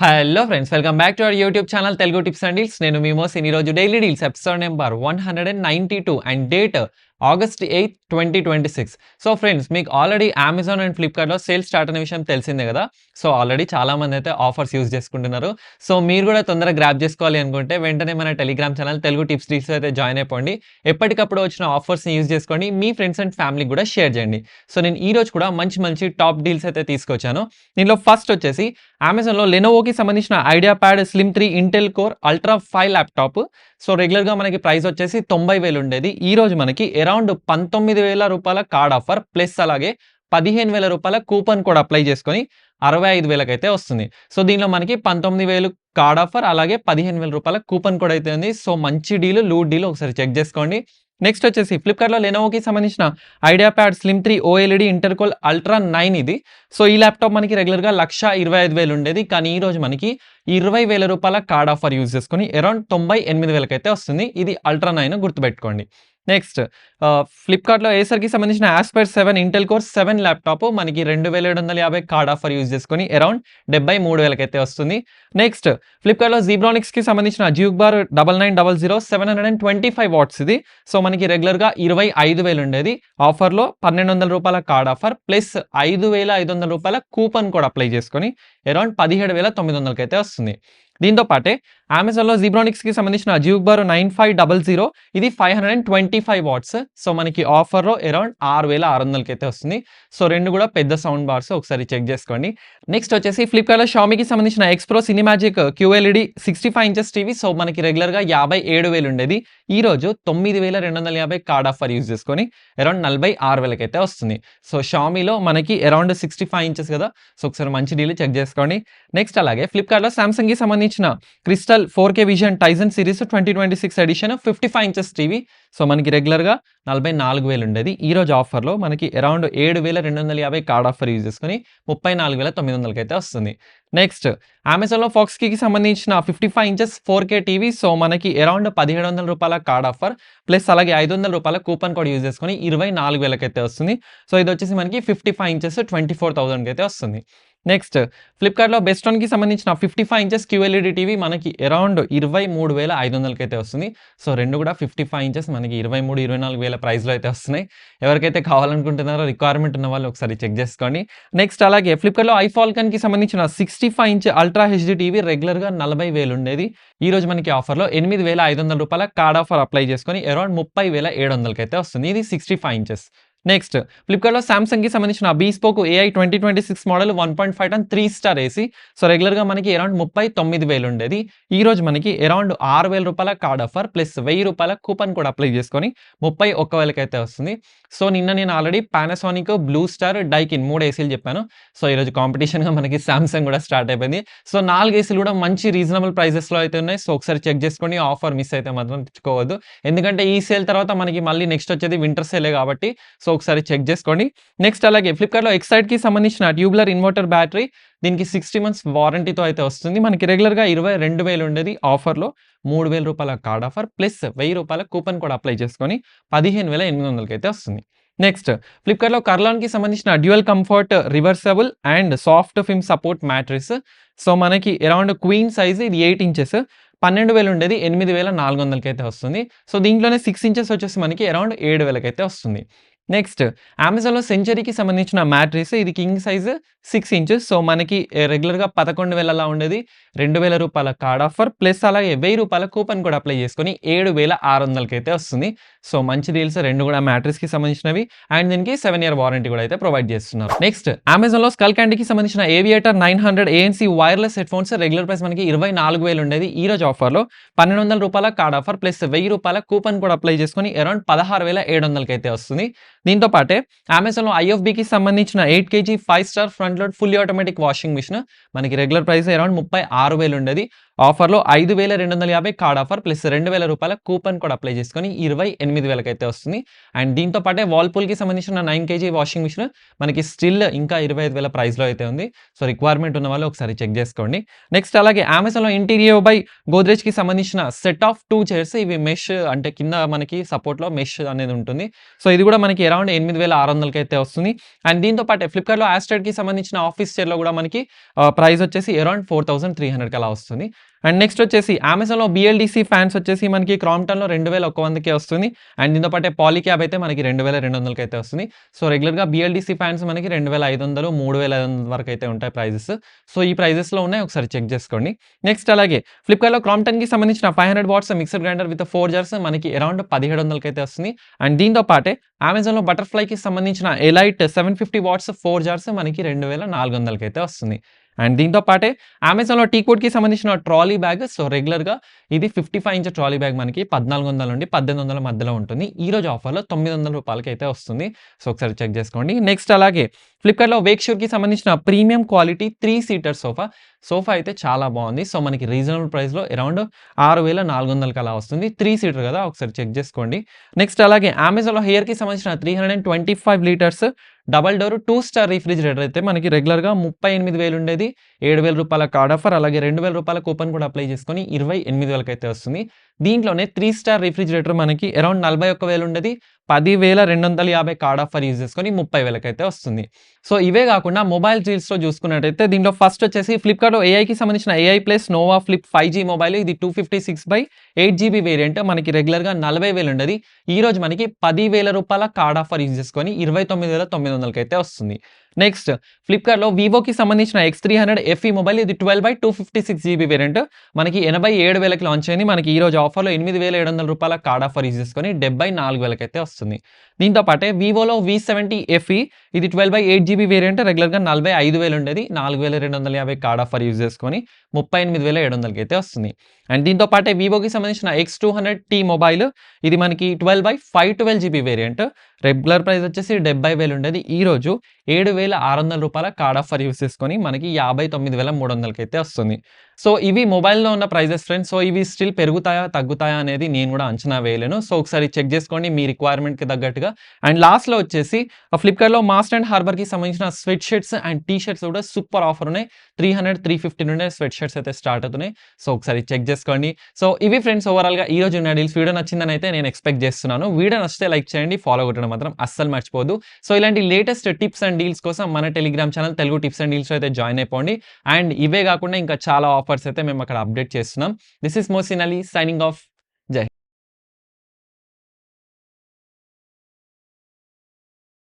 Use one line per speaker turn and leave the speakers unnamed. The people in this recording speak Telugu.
Hello friends, welcome back to our YouTube channel Telugu tips and deals. నేను మీ మోసిన్. ఈరోజు daily deals episode number 192 and date August 8, 2026. So friends, మీకు ఆల్రెడీ అమెజాన్ అండ్ ఫ్లిప్కార్ట్లో సేల్ స్టార్ట్ అనే విషయం తెలిసిందే కదా. సో ఆల్రెడీ చాలామంది అయితే ఆఫర్స్ యూజ్ చేసుకుంటున్నారు. సో మీరు కూడా తొందరగా గ్రాప్ చేసుకోవాలి అనుకుంటే వెంటనే మన Telegram channel Telugu tips deals అయితే జాయిన్ అయిపోండి. ఎప్పటికప్పుడు వచ్చిన ఆఫర్స్ని యూజ్ చేసుకోండి, మీ ఫ్రెండ్స్ అండ్ ఫ్యామిలీకి కూడా షేర్ చేయండి. సో నేను ఈ రోజు కూడా మంచి టాప్ డీల్స్ అయితే తీసుకొచ్చాను. దీనిలో ఫస్ట్ వచ్చేసి అమెజాన్లో లెనోవోకి సంబంధించిన IdeaPad slim 3 Intel core ultra 5 laptop. So రెగ్యులర్గా మనకి ప్రైస్ వచ్చేసి 90,000 ఉండేది. ఈ రోజు మనకి అరౌండ్ 19,000 రూపాయల కార్డ్ ఆఫర్ ప్లస్ అలాగే 15,000 రూపాయల కూపన్ కోడ్ అప్లై చేసుకొని 65,000కి అయితే వస్తుంది. సో దీనిలో మనకి 19,000 కార్డ్ ఆఫర్ అలాగే 15,000 రూపాయల కూపన్ కోడ్ అయితే ఉంది. సో మంచి డీల్, లూట్ డీల్, ఒకసారి చెక్ చేసుకోండి. నెక్స్ట్ వచ్చేసి ఫ్లిప్కార్ట్లో లెనోవోకి సంబంధించిన IdeaPad slim 3 OLED Intel Core ultra 9 ఇది. సో ఈ ల్యాప్టాప్ మనకి రెగ్యులర్గా 1,25,000 ఉండేది, కానీ ఈ రోజు మనకి 20,000 రూపాయల కార్డ్ ఆఫర్ యూజ్ చేసుకొని అరౌండ్ 98,000కి అయితే వస్తుంది. ఇది అల్ట్రా 9 గుర్తుపెట్టుకోండి. నెక్స్ట్ ఫ్లిప్కార్ట్లో ఏసర్కి సంబంధించిన ఆస్పైర్ 7 ఇంటెల్ కోర్ 7 ల్యాప్టాప్ మనకి 2,750 కార్డ్ ఆఫర్ యూజ్ చేసుకొని అరౌండ్ 73,000కి అయితే వస్తుంది. నెక్స్ట్ ఫ్లిప్కార్ట్లో జీబ్రానిక్స్కి సంబంధించిన డ్యూక్ బార్ 9900 725 వాట్స్ ఇది. సో మనకి రెగ్యులర్గా 25,000 ఉండేది, ఆఫర్లో 1,200 రూపాయల కార్డ్ ఆఫర్ ప్లస్ 5,500 రూపాయల కూపన్ కోడ్ అప్లై చేసుకొని అరౌండ్ 17,900కి అయితే వస్తుంది. దీంతో పాటే అమెజాన్లో జీబ్రానిక్స్కి సంబంధించిన డ్యూక్ బార్ 9500 ఇది 525 వాట్స్. సో మనకి ఆఫర్లో అరౌండ్ 6,600కి అయితే వస్తుంది. సో రెండు కూడా పెద్ద సౌండ్ బార్స్, ఒకసారి చెక్ చేసుకోండి. నెక్స్ట్ వచ్చేసి ఫ్లిప్కార్ట్లో షామీకి సంబంధించిన ఎక్స్ప్రో సినిమాజిక్ QLED 65 ఇంచెస్ టీవీ. సో మనకి రెగ్యులర్గా 57,000 ఉండేది, ఈ రోజు 9,250 కార్డ్ ఆఫర్ యూజ్ చేసుకొని అరౌండ్ 46,000కి అయితే వస్తుంది. సో షామీలో మనకి అరౌండ్ 65 ఇంచెస్ కదా. సో ఒకసారి మంచి డీల్ చెక్ చేసుకోండి. నెక్స్ట్ అలాగే ఫ్లిప్కార్ట్లో సామ్సంగ్కి సంబంధించిన crystal 4K vision Tizen series 2026 edition 55 inches TV. So మనకి రెగ్యులర్గా 44,000 ఉండేది, ఈ రోజు ఆఫర్లో మనకి అరౌండ్ 7,250 కార్డ్ ఆఫర్ యూజ్ చేసుకొని 34,900కి అయితే వస్తుంది. నెక్స్ట్ అమెజాన్లో ఫాక్స్కి సంబంధించిన 55 ఇంచెస్ 4K టీవీ. సో మనకి అరౌండ్ 1,700 రూపాయల కార్డ్ ఆఫర్ ప్లస్ అలాగే 500 రూపాయల కూపన్ కోడ్ యూజ్ చేసుకొని 24,000కి అయితే వస్తుంది. సో ఇది వచ్చేసి మనకి 55 ఇంచెస్ 24,000కి అయితే వస్తుంది. నెక్స్ట్ ఫ్లిప్కార్ట్లో బెస్టాన్కి సంబంధించిన 55 ఇంచెస్ QLED టీవీ మనకి అరౌండ్ 23,500కి అయితే వస్తుంది. సో రెండు కూడా 55 ఇంచెస్ మనకి 23,000-24,000 ప్రైస్లో అయితే వస్తున్నాయి. ఎవరికైతే కావాలనుకుంటున్నారో రిక్వైర్మెంట్ ఉన్న వాళ్ళు ఒకసారి చెక్ చేసుకోండి. నెక్స్ట్ అలాగే ఫ్లిప్కార్ట్లో ఐఫాల్కన్కి సంబంధించిన 65 ఇంచ్ అల్ట్రా హెచ్డి టీవీ రెగ్యులర్గా 40,000 ఉండేది, ఈ రోజు మనకి ఆఫర్లో 8,500 రూపాయల కార్డ్ ఆఫర్ అప్లై చేసుకొని అరౌండ్ 30,700కి అయితే వస్తుంది. ఇది 65 ఇంచెస్. నెక్స్ట్ ఫ్లిప్కార్ట్లో సామ్సంగ్కి సంబంధించిన బీస్పోక్ AI 2026 మోడల్ 1.5 టన్ 3 స్టార్ ఏసీ. సో రెగ్యులర్గా మనకి అరౌండ్ 39,000 ఉండేది, ఈ రోజు మనకి అరౌండ్ 6,000 రూపాయల కార్డ్ ఆఫర్ ప్లస్ 1,000 రూపాయల కూపన్ కోడ్ అప్లై చేసుకొని 31,000కి అయితే వస్తుంది. సో నిన్న నేను already Panasonic, blue star, Daikin 3 ఏసీలు చెప్పాను. సో ఈరోజు కాంపిటీషన్గా మనకి సామ్సంగ్ కూడా స్టార్ట్ అయిపోయింది. సో 4 ఏసీలు కూడా మంచి రీజనబుల్ ప్రైజెస్లో అయితే ఉన్నాయి. సో ఒకసారి చెక్ చేసుకోండి, ఆఫర్ మిస్ అయితే మాత్రం తెచ్చుకోవద్దు, ఎందుకంటే ఈ సేల్ తర్వాత మనకి మళ్ళీ నెక్స్ట్ వచ్చేది వింటర్ సేలే కాబట్టి. సో ఒకసారి చెక్ చేసుకోండి. నెక్స్ట్ అలాగే ఫ్లిప్కార్ట్లో ఎక్సైట్కి సంబంధించిన ట్యూబ్లర్ ఇన్వర్టర్ బ్యాటరీ, దీనికి 60 మంత్స్ వారంటీతో అయితే వస్తుంది. మనకి రెగ్యులర్గా 22,000 ఉండేది, ఆఫర్లో 3,000 రూపాయల కార్డ్ ఆఫర్ ప్లస్ 1,000 రూపాయల కూపన్ కోడ్ అప్లై చేసుకొని 15,800కి అయితే వస్తుంది. నెక్స్ట్ ఫ్లిప్కార్ట్లో కర్లాన్కి సంబంధించిన dual comfort reversible and soft film support mattress. So మనకి అరౌండ్ క్వీన్ సైజ్ ఇది 8 ఇంచెస్ 12,000 ఉండేది, 8,400కి అయితే వస్తుంది. సో దీంట్లోనే 6 ఇంచెస్ వచ్చేసి మనకి అరౌండ్ 7,000కి అయితే వస్తుంది. నెక్స్ట్ అమెజాన్లో సెంచరీకి సంబంధించిన మ్యాట్రిస్, ఇది కింగ్ సైజ్ 6 ఇంచెస్. సో మనకి రెగ్యులర్గా 11,000 అలా ఉండేది, 2,000 రూపాయల కార్డ్ ఆఫర్ ప్లస్ అలాగే 1,000 రూపాయల కూపన్ కోడ్ అప్లై చేసుకొని 7,600కి అయితే వస్తుంది. సో మంచి డీల్స్, రెండు కూడా మ్యాట్రిస్కి సంబంధించినవి అండ్ దీనికి 7 ఇయర్ వారంటీ కూడా అయితే ప్రొవైడ్ చేస్తున్నారు. నెక్స్ట్ అమెజాన్లో స్కల్ క్యాండీకి సంబంధించిన aviator 900 ANC wireless head phones regular price మనకి 24,000 ఉండేది, ఈ రోజు ఆఫర్లో 1,200 రూపాయల కార్డ్ ఆఫర్ ప్లస్ 1,000 రూపాయల కూపన్ కోడ్ అప్లై చేసుకొని అరౌండ్ 16,700కి అయితే వస్తుంది. దీంతో పాటే అమెజాన్లో IFBకి సంబంధించిన 8 kg 5 star front load fully automatic washing machine మనకి రెగ్యులర్ ప్రైస్ అరౌండ్ 36,000 ఉండేది, ఆఫర్‌లో 5,250 కార్డ్ ఆఫర్ ప్లస్ రూ. 2,000 కూపన్ కోడ్ అప్లై చేసుకొని 28,000 అయితే వస్తుంది. అండ్ దీంతో పాటే వర్ల్‌పూల్‌కి సంబంధించిన 9 కేజీ వాషింగ్ మిషన్ మనకి స్టిల్ ఇంకా 25,000 ప్రైస్‌లో అయితే ఉంది. సో, రిక్వైర్మెంట్ ఉన్న వాళ్ళు ఒకసారి చెక్ చేసుకోండి. నెక్స్ట్ అలాగే అమెజాన్‌లో ఇంటీరియర్ బై గోద్రేజ్‌కి సంబంధించిన సెట్ ఆఫ్ 2 చైర్స్ ఇవి మెష్ అంటే కింద మనకి సపోర్ట్‌లో మెష్ అనేది ఉంటుంది. సో, ఇది కూడా మనకి అరౌండ్ 8,600కి అయితే వస్తుంది. అండ్ దీంతో పాటే ఫ్లిప్‌కార్ట్‌లో ఆస్ట్రాయిడ్‌కి సంబంధించిన ఆఫీస్ చైర్‌లో కూడా మనకి ప్రైస్ వచ్చేసి అరౌండ్ 4,300కి అలా వస్తుంది. అండ్ నెక్స్ట్ వచ్చేసి అమెజాన్‌లో BLDC ఫ్యాన్స్ వచ్చేసి మనకి క్రాంప్టన్‌లో 2,100కే వస్తుంది. అండ్ దీంతో పాటే పాలీక్యాబ్ అయితే మనకి 2,200కి అయితే వస్తుంది. సో, రెగ్యులర్‌గా BLDC ఫ్యాన్స్ మనకి 2,500, 3,500 వరకు అయితే ఉంటాయి ప్రైజెస్. సో, ఈ ప్రైజెస్‌లో ఉన్నాయి ఒకసారి చెక్ చేసుకోండి. నెక్స్ట్ అలాగే ఫ్లిప్‌కార్ట్‌లో క్రాంప్టన్‌కి సంబంధించిన 500 watts mixer grinder with 4 jars మనకి అరౌండ్ 1,700కి అయితే వస్తుంది. అండ్ దీంతో పాటే అమెజాన్‌లో బటర్‌ఫ్లైకి సంబంధించిన ఎలైట్ 750 వాట్స్ 4 జార్స్ మనకి 2,400కి అయితే వస్తుంది. అండ్ దీంతో పాటే అమెజాన్‌లో టీకోట్‌కి సంబంధించిన ట్రాలీ బ్యాగ్ సో, రెగ్యులర్‌గా ఇది 55 ఇంచ్ ట్రాలీ బ్యాగ్ మనకి 1,400 నుండి 1,800 మధ్యలో ఉంటుంది. ఈరోజు ఆఫర్‌లో రూ. 900కి అయితే వస్తుంది. సో, ఒకసారి చెక్ చేసుకోండి. నెక్స్ట్ అలాగే ఫ్లిప్‌కార్ట్‌లో వేక్షూర్‌కి సంబంధించిన premium quality 3 seater sofa. Sofa అయితే చాలా బాగుంది. సో, మనకి రీజనబుల్ ప్రైస్‌లో అరౌండ్ 6,400కి అలా వస్తుంది. 3 సీటర్ కదా! ఒకసారి చెక్ చేసుకోండి. నెక్స్ట్ అలాగే అమెజాన్‌లో హెయిర్‌కి సంబంధించిన 325 litres double door 2 star refrigerator అయితే మనకి రెగ్యులర్‌గా 38,000 ఉండేది. రూ. 7,000 కార్డ్ ఆఫర్ అలాగే రూ. 2,000 కూపన్ కూడా అప్లై చేసుకొని 28,000కి అయితే వస్తుంది. దీంట్లోనే 3 స్టార్ రిఫ్రిజిరేటర్ మనకి అరౌండ్ 41,000 ఉండేది. 10,250 కార్డ్ ఆఫర్ యూజ్ చేసుకొని 30,000కి అయితే వస్తుంది. సో, ఇవే కాకుండా మొబైల్ డీల్స్‌లో చూసుకున్నట్టయితే దీంట్లో ఫస్ట్ వచ్చేసి ఫ్లిప్‌కార్ట్‌లో ఏఐకి సంబంధించిన AI plus Nova flip 5G mobile ఇది 256/8 జీబీ వేరియంట్ మనకి రెగ్యులర్‌గా 40,000 ఉండేది. ఈరోజు మనకి రూ. 10,000 కార్డ్ ఆఫర్ యూజ్ చేసుకొని 29,900కి అయితే వస్తుంది. నెక్స్ట్ ఫ్లిప్‌కార్ట్‌లో వివోకి సంబంధించిన X300 FE మొబైల్ ఇది 12/256 జీబీ వేరియంట్ మనకి 87,000కి లాంచ్ అయింది. మనకి ఈరోజు ఆఫర్‌లో రూ. 8,700 కార్డ్ ఆఫర్ యూజ్ చేసుకొని 74,000కి అయితే వస్తుంది. దీంతో పాటే వివోలో V70 FE ఇది 12/8 జీబీ వేరియంట్ రెగ్యులర్‌గా 45,000 ఉండేది. 4,250 కార్డ్ ఆఫర్ యూజ్ చేసుకొని 38,700కి అయితే వస్తుంది. అండ్ దీంతో పాటే వివోకి సంబంధించిన X200T మొబైల్ ఇది మనకి 12/512 జీబీ వేరియంట్ రెగ్యులర్ ప్రైస్ వచ్చేసి 70,000 ఉండేది. ఈరోజు రూ. 7,600 కార్డ్ ఆఫర్ యూజ్ చేసుకొని మనకి 59,300కి అయితే వస్తుంది. సో, ఇవి మొబైల్‌లో ఉన్న ప్రైజెస్ ఫ్రెండ్స్. సో, ఇవి స్టిల్ పెరుగుతాయా? తగ్గుతాయా? అనేది నేను కూడా అంచనా వేయలేను. సో, ఒకసారి చెక్ చేసుకోండి మీ రిక్వైర్మెంట్‌కి తగ్గట్టుగా. అండ్ లాస్ట్‌లో వచ్చేసి ఫ్లిప్‌కార్ట్‌లో మాస్ట్ అండ్ హార్బర్‌కి సంబంధించిన sweat shirts and T shirts కూడా సూపర్ ఆఫర్ ఉన్నాయి. 300, 350 నుండే స్వెట్ షర్ట్స్ అయితే స్టార్ట్ అవుతున్నాయి. సో, ఒకసారి చెక్ చేసుకోండి. సో, ఇవి ఫ్రెండ్స్ ఓవరాల్‌గా ఈరోజు ఉన్న డీల్స్. వీడియో నచ్చిందని అయితే నేను ఎక్స్‌పెక్ట్ చేస్తున్నాను. వీడియో నచ్చితే లైక్ చేయండి. ఫాలో కొట్టడం మాత్రం అస్సలు మర్చిపోవద్దు. సో, ఇలాంటి లేటెస్ట్ టిప్స్ అండ్ డీల్స్ కోసం మన Telegram channel Telugu tips and డీల్స్‌లో అయితే జాయిన్ అయిపోండి. అండ్ ఇవే కాకుండా ఇంకా చాలా ఆఫర్స్ అయితే మేము అక్కడ అప్డేట్ చేస్తున్నాం. This is Mohsin Ali signing off.